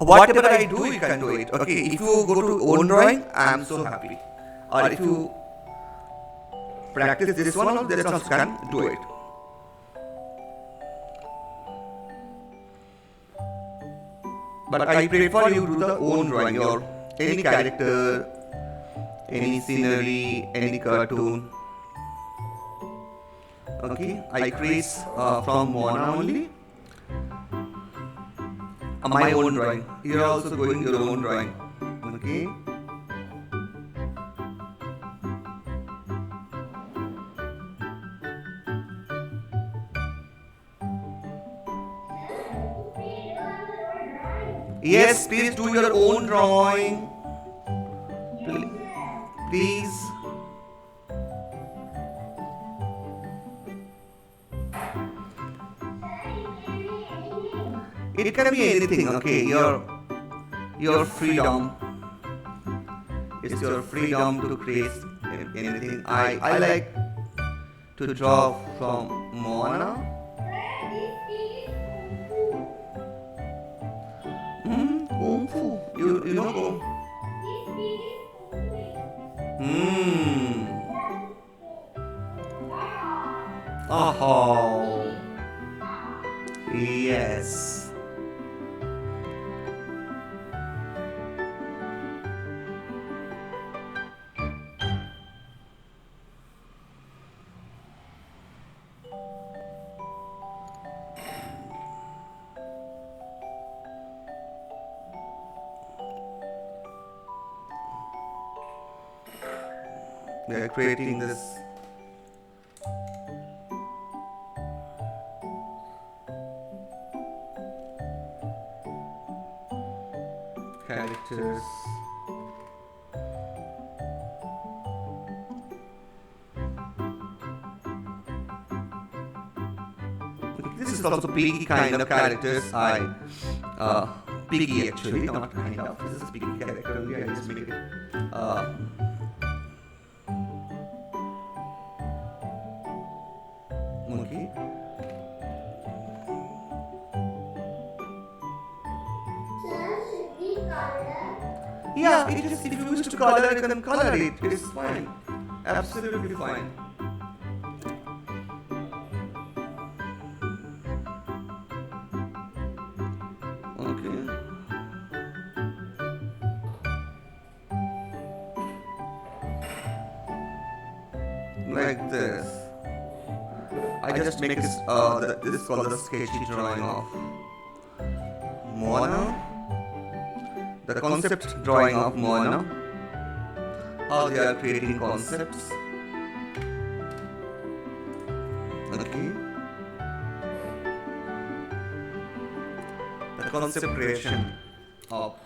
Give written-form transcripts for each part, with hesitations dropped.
whatever I do, you can do it. Okay, if you go to own drawing, I am so happy. Or if you practice this one, also can do it. But I prefer you do the own drawing, your any character, any scenery, any cartoon. Okay, I create from Moana only. My own drawing. You're also going your own drawing. Okay. Yes, please do your own drawing. Please. It can be anything, okay? Your freedom. It's your freedom to create anything. I like to draw from Moana. Kung Fu. You know Kung Fu? Oh. Yes. We are creating this characters. This is also piggy kind of characters. Piggy actually, not kind of. This is piggy character only. I just make it. Okay. Yeah, it is, if you wish to color, you can color it. It's fine. Absolutely fine. Okay. Like this. I just make this, this is called the sketchy drawing of Moana. The concept drawing of Moana. How they are creating concepts. Okay. The concept creation of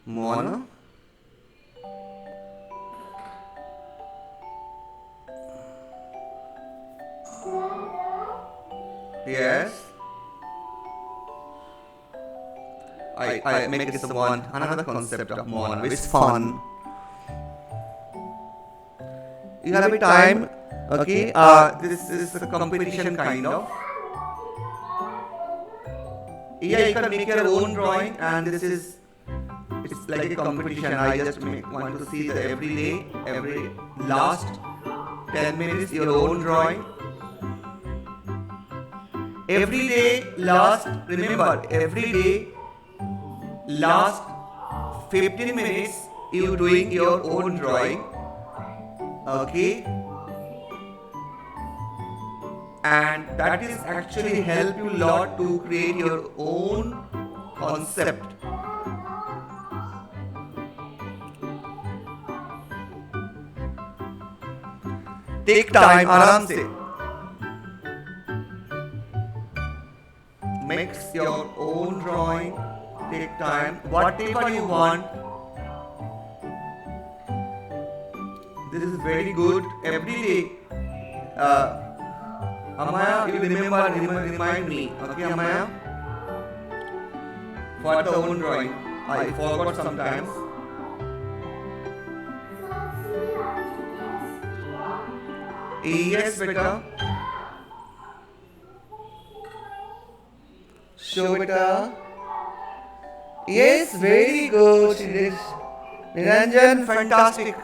Moana. Yes. I make this another concept of Moana, which is fun. You have a time, okay? This is a competition kind of. Yeah, you can make your own drawing, and it's like a competition. I just want to see the every last 10 minutes your own drawing. Every day last 15 minutes you doing your own drawing. Okay, and that is actually help you a lot to create your own concept. Take time, आराम से. Mix your own drawing. Take time, whatever you want. This is very good. Every day, Amaya, you remind me. Okay, Amaya, for the own drawing. I forgot sometimes. Yes, beta. Show beta. Yes, very good. Niranjan, fantastic.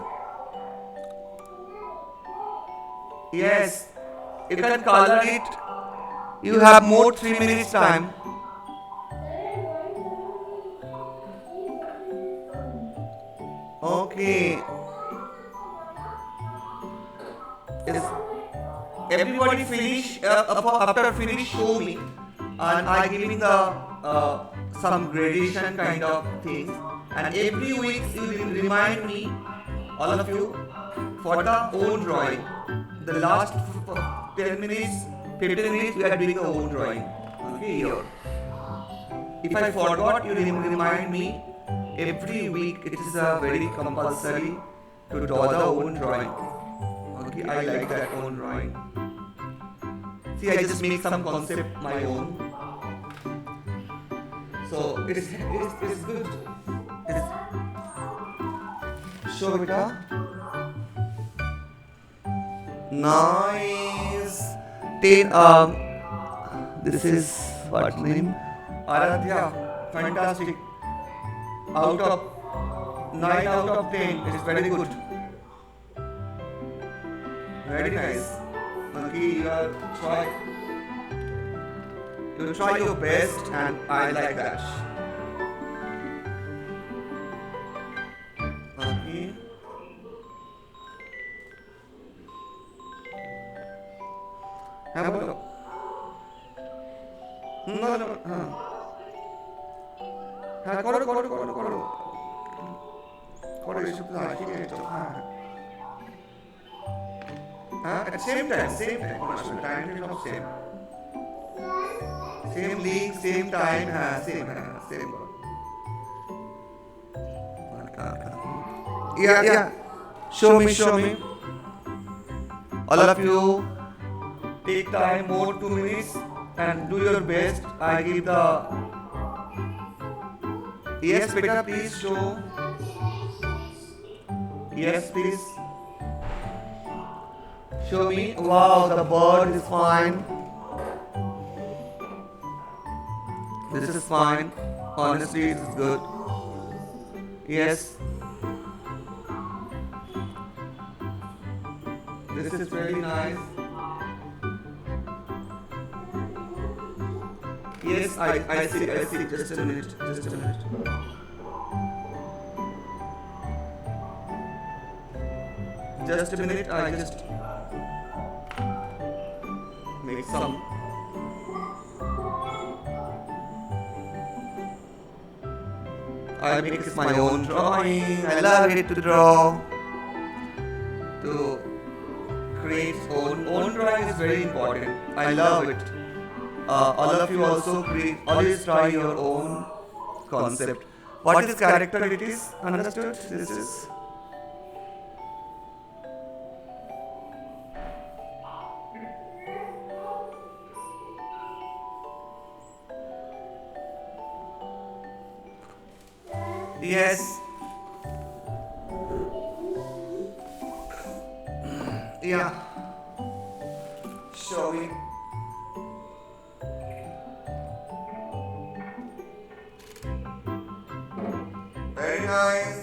Yes, you can color it. You have more 3 minutes time. Okay. Yes. Everybody finish after finish show me, and I giving the some gradation kind of things. And every week you will remind me, all of you, for the own drawing. The last 10 minutes, 15 minutes we are doing the own drawing. Okay, here. If I forgot, you remind me. Every week it is very compulsory to draw the own drawing. Okay, I like that own drawing. See, I just make some concept my own. So it's good. It's show it up. Nice. Ten. This is what name? Aradhya. Fantastic. Out of 9 out of 10. It's very good. Very nice. Monkey, you try your best, and I like that. Monkey. Have a look. No. করো এসব তো ঠিক আছে তো at same time time সব same link same time same yeah show me all of you take time more 2 minutes and do your best. I give the yes beta please show. Yes, please. Show me. Wow, the bird is fine. This is fine. Honestly, this is good. Yes. This is really nice. Yes, I see. Just a minute. Just a minute, I just make some. I make my own drawing. I love it to draw. To create own drawing is very important. I love it. All of you also always try your own concept. What is character it is? Understood? This is. Yes. Yeah. Showing. Very nice.